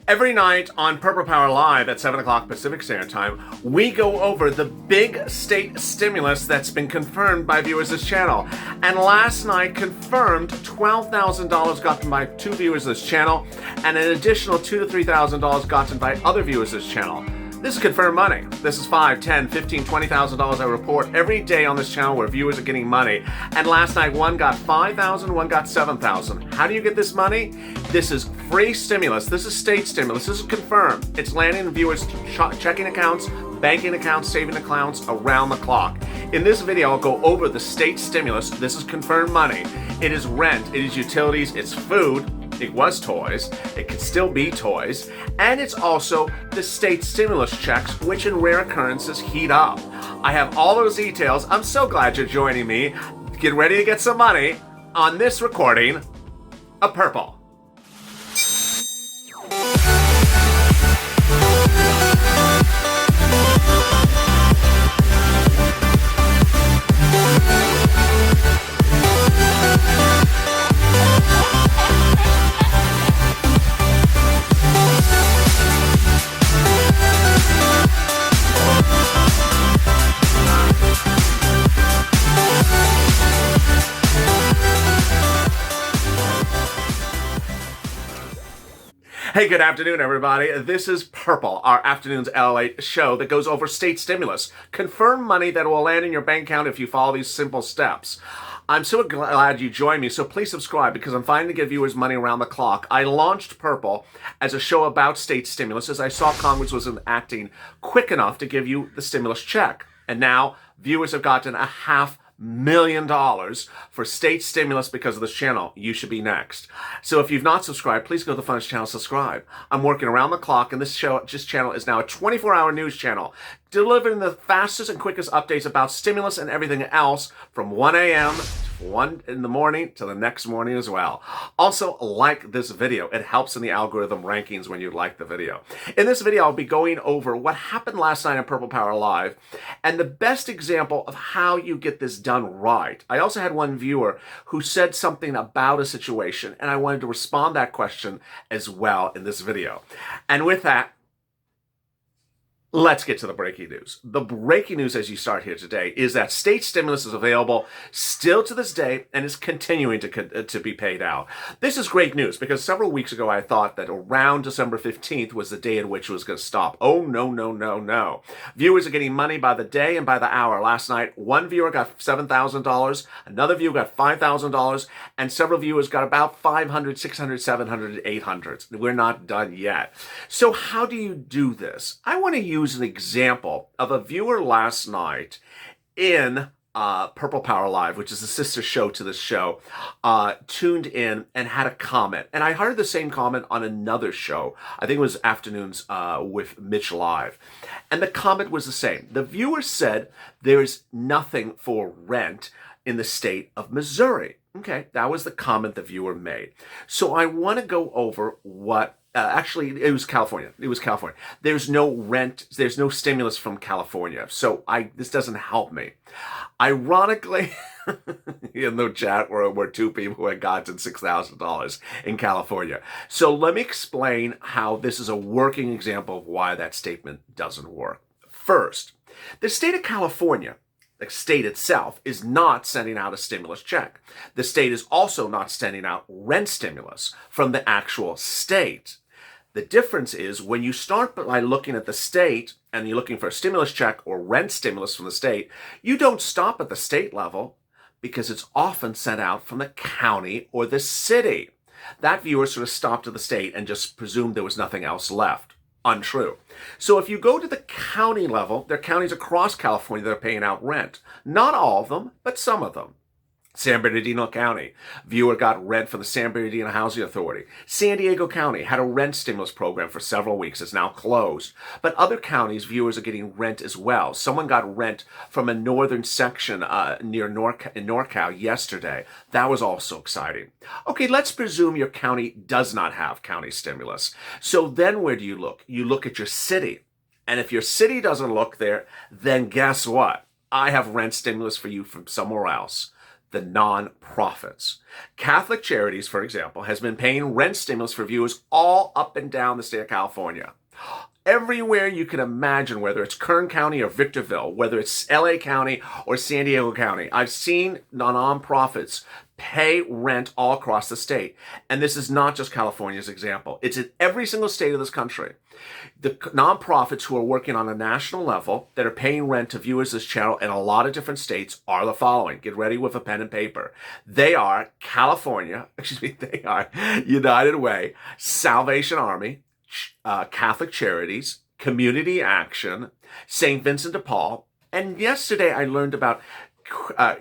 Every night on Purple Power Live at 7 o'clock Pacific Standard Time, we go over the big state stimulus that's been confirmed by viewers of this channel. And last night confirmed $12,000 gotten by 2 viewers of this channel, and an additional $2,000 to $3,000 gotten by other viewers of this channel. This is confirmed money. This is $5,000, $10,000, $15,000, $20,000 I report every day on this channel where viewers are getting money. And last night, one got $5,000, one got $7,000. How do you get this money? This is free stimulus. This is state stimulus. This is confirmed. It's landing in viewers' checking accounts, banking accounts, saving accounts around the clock. In this video, I'll go over the state stimulus. This is confirmed money. It is rent, it is utilities, it's food. It was toys, it could still be toys, and it's also the state stimulus checks, which in rare occurrences heat up. I have all those details. I'm so glad you're joining me. Get ready to get some money on this recording of Purple. Hey, good afternoon, everybody. This is Purple, our afternoon's LALATE show that goes over state stimulus. Confirmed money that will land in your bank account if you follow these simple steps. I'm so glad you joined me, so please subscribe because I'm fighting to give viewers money around the clock. I launched Purple as a show about state stimulus as I saw Congress wasn't acting quick enough to give you the stimulus check. And now viewers have gotten $500,000 for state stimulus because of this channel. You should be next. So if you've not subscribed, please go to the Funniest channel, subscribe. I'm working around the clock, and this channel is now a 24-hour news channel, delivering the fastest and quickest updates about stimulus and everything else from 1 a.m. to 1 in the morning to the next morning as well. Also, like this video. It helps in the algorithm rankings when you like the video. In this video, I'll be going over what happened last night on Purple Power Live and the best example of how you get this done right. I also had one viewer who said something about a situation, and I wanted to respond to that question as well in this video. And with that, let's get to the breaking news. The breaking news as you start here today is that state stimulus is available still to this day and is continuing to be paid out. This is great news because several weeks ago I thought that around December 15th was the day at which it was going to stop. Oh, no, no, no, no. Viewers are getting money by the day and by the hour. Last night, one viewer got $7,000, another viewer got $5,000, and several viewers got about $500, $600, $700, $800. We're not done yet. So how do you do this? I want to use an example of a viewer last night in Purple Power Live, which is the sister show to this show, tuned in and had a comment. And I heard the same comment on another show. I think it was Afternoons with Mitch Live. And the comment was the same. The viewer said there's nothing for rent in the state of Missouri. Okay, that was the comment the viewer made. So I want to go over what actually, it was California. It was California. There's no rent. There's no stimulus from California. So this doesn't help me. Ironically, in the chat were two people who had gotten $6,000 in California. So let me explain how this is a working example of why that statement doesn't work. First, the state of California, the state itself, is not sending out a stimulus check. The state is also not sending out rent stimulus from the actual state. The difference is when you start by looking at the state and you're looking for a stimulus check or rent stimulus from the state, you don't stop at the state level because it's often sent out from the county or the city. That viewer sort of stopped at the state and just presumed there was nothing else left. Untrue. So if you go to the county level, there are counties across California that are paying out rent. Not all of them, but some of them. San Bernardino County, viewer got rent from the San Bernardino Housing Authority. San Diego County had a rent stimulus program for several weeks. It's now closed. But other counties, viewers are getting rent as well. Someone got rent from a northern section near NorCal yesterday. That was also exciting. Okay, let's presume your county does not have county stimulus. So then where do you look? You look at your city. And if your city doesn't look there, then guess what? I have rent stimulus for you from somewhere else. the nonprofits. Catholic Charities, for example, has been paying rent stimulus for viewers all up and down the state of California. Everywhere you can imagine, whether it's Kern County or Victorville, whether it's LA County or San Diego County, I've seen nonprofits pay rent all across the state. And this is not just California's example. It's in every single state of this country. The nonprofits who are working on a national level that are paying rent to viewers of this channel in a lot of different states are the following. Get ready with a pen and paper. They are they are United Way, Salvation Army, Catholic Charities, Community Action, St. Vincent de Paul, and yesterday I learned about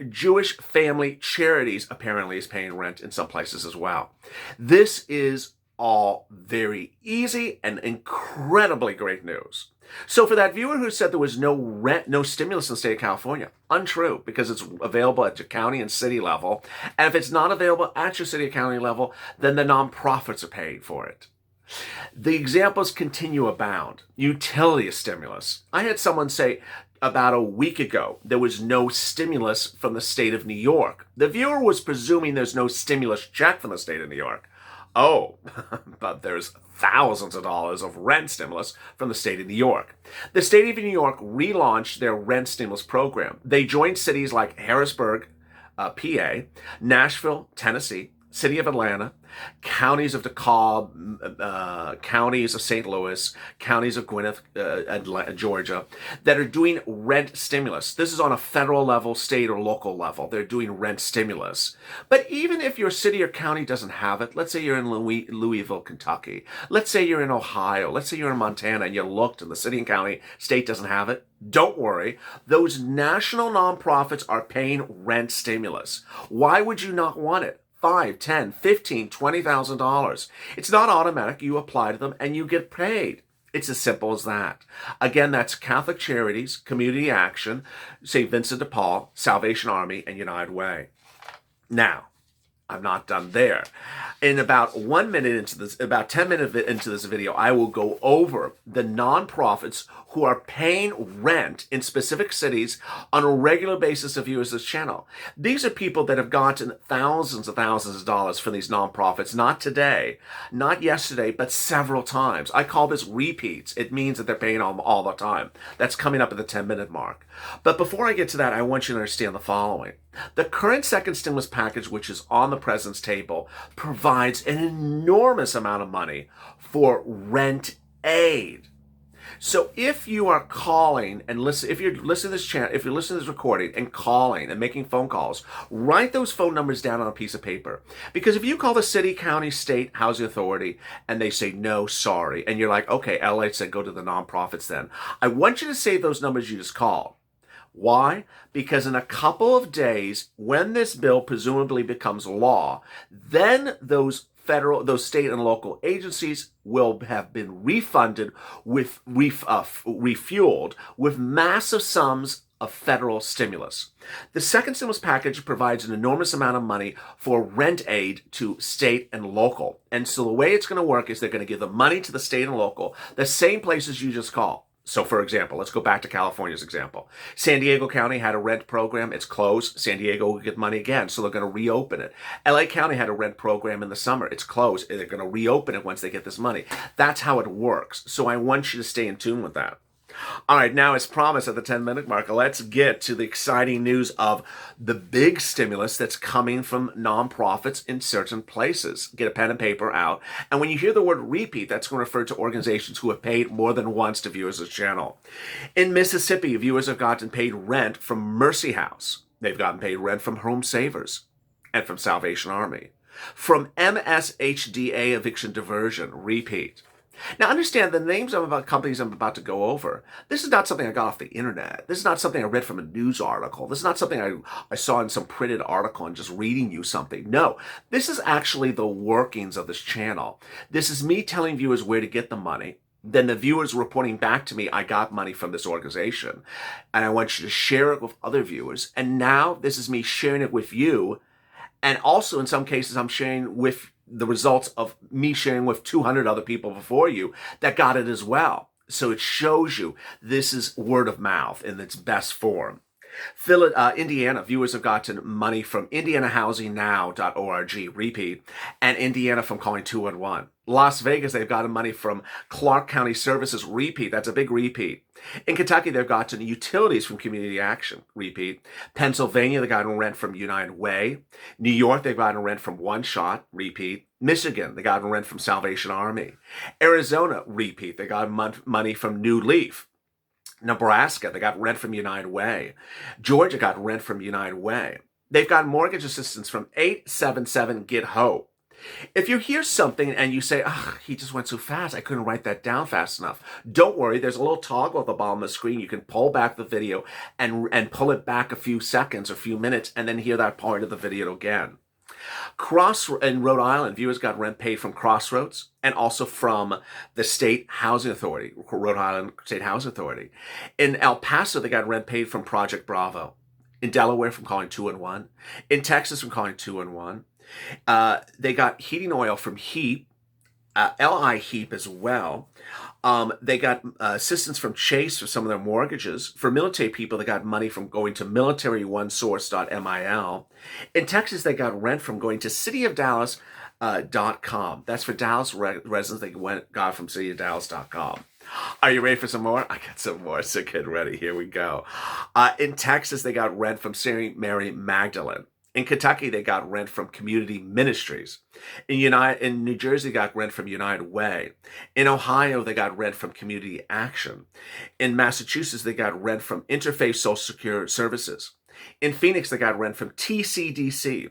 Jewish Family Charities apparently is paying rent in some places as well. This is all very easy and incredibly great news. So for that viewer who said there was no rent, no stimulus in the state of California, untrue, because it's available at your county and city level. And if it's not available at your city or county level, then the nonprofits are paying for it. The examples continue abound. Utility stimulus. I had someone say about a week ago there was no stimulus from the state of New York. The viewer was presuming there's no stimulus check from the state of New York. Oh, but there's thousands of dollars of rent stimulus from the state of New York. The state of New York relaunched their rent stimulus program. They joined cities like Harrisburg, PA, Nashville, Tennessee, City of Atlanta, counties of DeKalb, counties of St. Louis, counties of Gwinnett, Georgia, that are doing rent stimulus. This is on a federal level, state or local level. They're doing rent stimulus. But even if your city or county doesn't have it, let's say you're in Louisville, Kentucky, let's say you're in Ohio, let's say you're in Montana, and you looked and the city and county, state doesn't have it, don't worry. Those national nonprofits are paying rent stimulus. Why would you not want it? $5, $10, $15, $20,000. It's not automatic. You apply to them and you get paid. It's as simple as that. Again, that's Catholic Charities, Community Action, St. Vincent de Paul, Salvation Army, and United Way. Now, I'm not done there. In about 1 minute into this, about 10 minutes into this video, I will go over the nonprofits who are paying rent in specific cities on a regular basis of viewers of this channel. These are people that have gotten thousands of dollars from these nonprofits, not today, not yesterday, but several times. I call this repeats. It means that they're paying all the time. That's coming up at the 10-minute mark. But before I get to that, I want you to understand the following. The current second stimulus package, which is on the president's table, provides an enormous amount of money for rent aid. So if you are calling and listen, if you're listening to this channel, if you're listening to this recording and calling and making phone calls, write those phone numbers down on a piece of paper. Because if you call the city, county, state housing authority and they say, no, sorry, and you're like, okay, LA said go to the nonprofits then. I want you to save those numbers you just called. Why? Because in a couple of days, when this bill presumably becomes law, then those state and local agencies will have been refunded with, refueled with massive sums of federal stimulus. The second stimulus package provides an enormous amount of money for rent aid to state and local. And so the way it's going to work is they're going to give the money to the state and local, the same places you just called. So, for example, let's go back to California's example. San Diego County had a rent program. It's closed. San Diego will get money again, so they're going to reopen it. LA County had a rent program in the summer. It's closed. They're going to reopen it once they get this money. That's how it works. So I want you to stay in tune with that. All right, now as promised at the 10-minute mark, let's get to the exciting news of the big stimulus that's coming from nonprofits in certain places. Get a pen and paper out. And when you hear the word repeat, that's going to refer to organizations who have paid more than once to viewers of the channel. In Mississippi, viewers have gotten paid rent from Mercy House. They've gotten paid rent from Home Savers and from Salvation Army. From MSHDA Eviction Diversion, repeat. Now understand the names of companies I'm about to go over. This is not something I got off the internet. This is not something I read from a news article. This is not something I saw in some printed article and just reading you something. No, this is actually the workings of this channel. This is me telling viewers where to get the money. Then the viewers reporting back to me, I got money from this organization. And I want you to share it with other viewers. And now this is me sharing it with you. And also in some cases, I'm sharing with the results of me sharing with 200 other people before you that got it as well. So it shows you this is word of mouth in its best form. Indiana, viewers have gotten money from indianahousingnow.org, repeat, and Indiana from calling 211. Las Vegas, they've gotten money from Clark County Services, repeat. That's a big repeat. In Kentucky, they've gotten utilities from Community Action, repeat. Pennsylvania, they've gotten rent from United Way. New York, they've gotten rent from One Shot, repeat. Michigan, they got rent from Salvation Army. Arizona, repeat. They got money from New Leaf. Nebraska, they got rent from United Way. Georgia got rent from United Way. They've got mortgage assistance from 877-GET-HOPE. If you hear something and you say, he just went so fast, I couldn't write that down fast enough. Don't worry, there's a little toggle at the bottom of the screen. You can pull back the video and pull it back a few seconds or a few minutes and then hear that part of the video again. In Rhode Island, viewers got rent paid from Crossroads and also from the State Housing Authority, Rhode Island State Housing Authority. In El Paso, they got rent paid from Project Bravo. In Delaware, from calling 211. In Texas, from calling 211. They got heating oil from HEAP, LI HEAP as well. They got assistance from Chase for some of their mortgages. For military people, they got money from going to militaryonesource.mil. In Texas, they got rent from going to cityofdallas.com. That's for Dallas residents. They got from cityofdallas.com. Are you ready for some more? I got some more, so get ready. Here we go. In Texas, they got rent from St. Mary Magdalene. In Kentucky, they got rent from Community Ministries. In New Jersey, they got rent from United Way. In Ohio, they got rent from Community Action. In Massachusetts, they got rent from Interfaith Social Security Services. In Phoenix, they got rent from TCDC.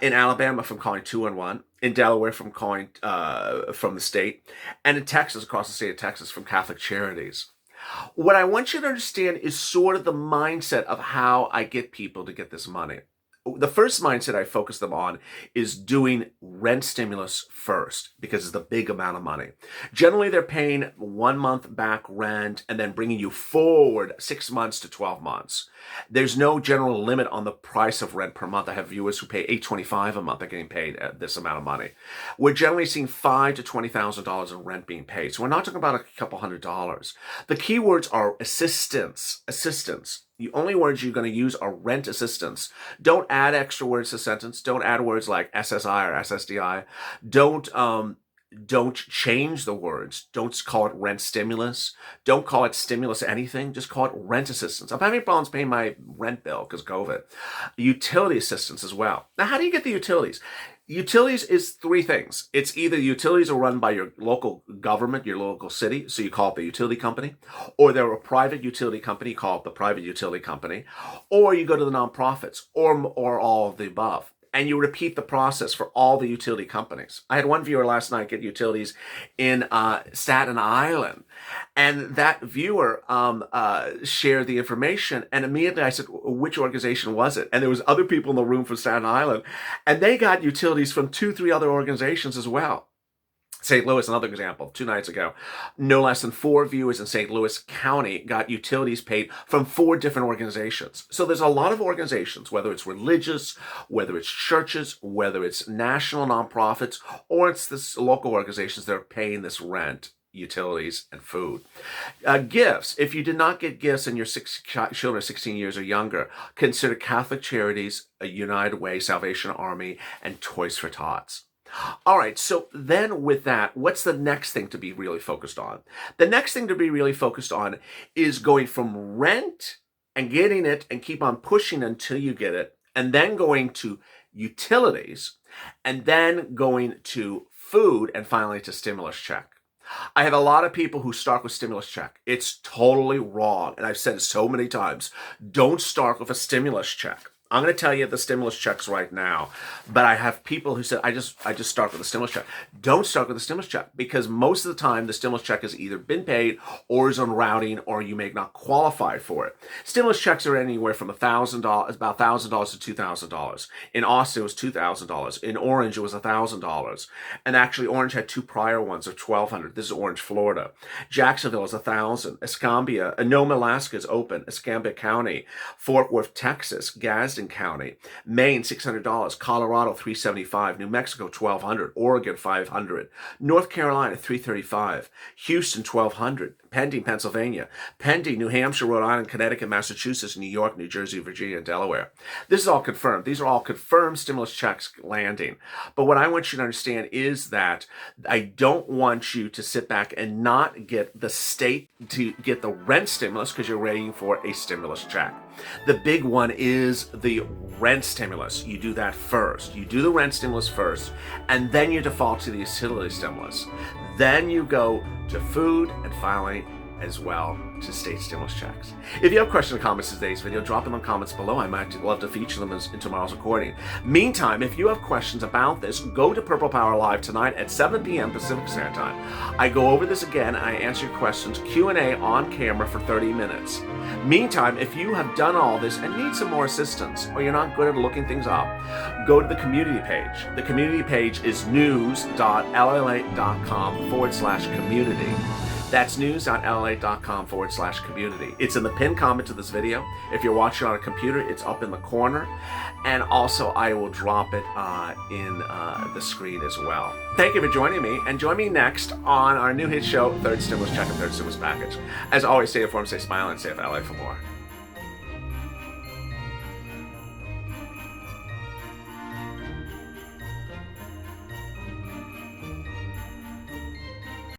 In Alabama, from calling 211. In Delaware, from calling from the state. And in Texas, across the state of Texas, from Catholic Charities. What I want you to understand is sort of the mindset of how I get people to get this money. The first mindset I focus them on is doing rent stimulus first because it's the big amount of money. Generally, they're paying 1 month back rent and then bringing you forward 6 months to 12 months. There's no general limit on the price of rent per month. I have viewers who pay $825 a month. They're getting paid this amount of money. We're generally seeing $5,000 to $20,000 in rent being paid. So we're not talking about a couple $100s. The key words are assistance. The only words you're going to use are rent assistance. Don't add extra words to the sentence. Don't add words like SSI or SSDI. Don't change the words. Don't call it rent stimulus. Don't call it stimulus anything. Just call it rent assistance. I'm having problems paying my rent bill because COVID. Utility assistance as well. Now, how do you get the utilities? Utilities is three things. It's either utilities are run by your local government, your local city, so you call it the utility company, or they're a private utility company, you call it the private utility company, or you go to the nonprofits, or all of the above. And you repeat the process for all the utility companies. I had one viewer last night get utilities in Staten Island. And that viewer shared the information. And immediately I said, which organization was it? And there was other people in the room from Staten Island. And they got utilities from 2-3 other organizations as well. St. Louis, another example, 2 nights ago, no less than 4 viewers in St. Louis County got utilities paid from 4 different organizations. So there's a lot of organizations, whether it's religious, whether it's churches, whether it's national nonprofits, or it's this local organizations that are paying this rent, utilities, and food. Gifts. If you did not get gifts and your 6 children are 16 years or younger, consider Catholic Charities, a United Way, Salvation Army, and Toys for Tots. All right, so then with that, what's the next thing to be really focused on? The next thing to be really focused on is going from rent and getting it and keep on pushing until you get it, and then going to utilities, and then going to food, and finally to stimulus check. I have a lot of people who start with stimulus check. It's totally wrong, and I've said it so many times. Don't start with a stimulus check. I'm going to tell you the stimulus checks right now, but I have people who said, I just start with the stimulus check. Don't start with the stimulus check, because most of the time the stimulus check has either been paid or is on routing, or you may not qualify for it. Stimulus checks are anywhere from $1,000, about $1,000 to $2,000. In Austin, it was $2,000. In Orange, it was $1,000. And actually, Orange had 2 prior ones of $1,200. This is Orange, Florida. Jacksonville is $1,000. Escambia, Nome, Alaska is open. Escambia County, Fort Worth, Texas, Gadsden Washington County. Maine, $600. Colorado, $375. New Mexico, $1,200. Oregon, $500. North Carolina, $335. Houston, $1,200. Pending, Pennsylvania. Pending, New Hampshire, Rhode Island, Connecticut, Massachusetts, New York, New Jersey, Virginia, and Delaware. This is all confirmed. These are all confirmed stimulus checks landing. But what I want you to understand is that I don't want you to sit back and not get the state to get the rent stimulus because you're waiting for a stimulus check. The big one is the rent stimulus. You do that first. You do the rent stimulus first, and then you default to the utility stimulus. Then you go to food and finally as well to state stimulus checks. If you have questions or comments in today's video, drop them in the comments below. I might love to feature them in tomorrow's recording. Meantime, if you have questions about this, go to Purple Power Live tonight at 7 p.m. Pacific Standard Time. I go over this again and I answer your questions Q&A on camera for 30 minutes. Meantime, if you have done all this and need some more assistance or you're not good at looking things up, go to the community page. The community page is news.lalate.com/community. That's news.lalate.com/community. It's in the pinned comment to this video. If you're watching on a computer, it's up in the corner. And also, I will drop it in the screen as well. Thank you for joining me, and join me next on our new hit show, Third Stimulus Check and Third Stimulus Package. As always, stay informed, stay smiling, and stay FLA for more.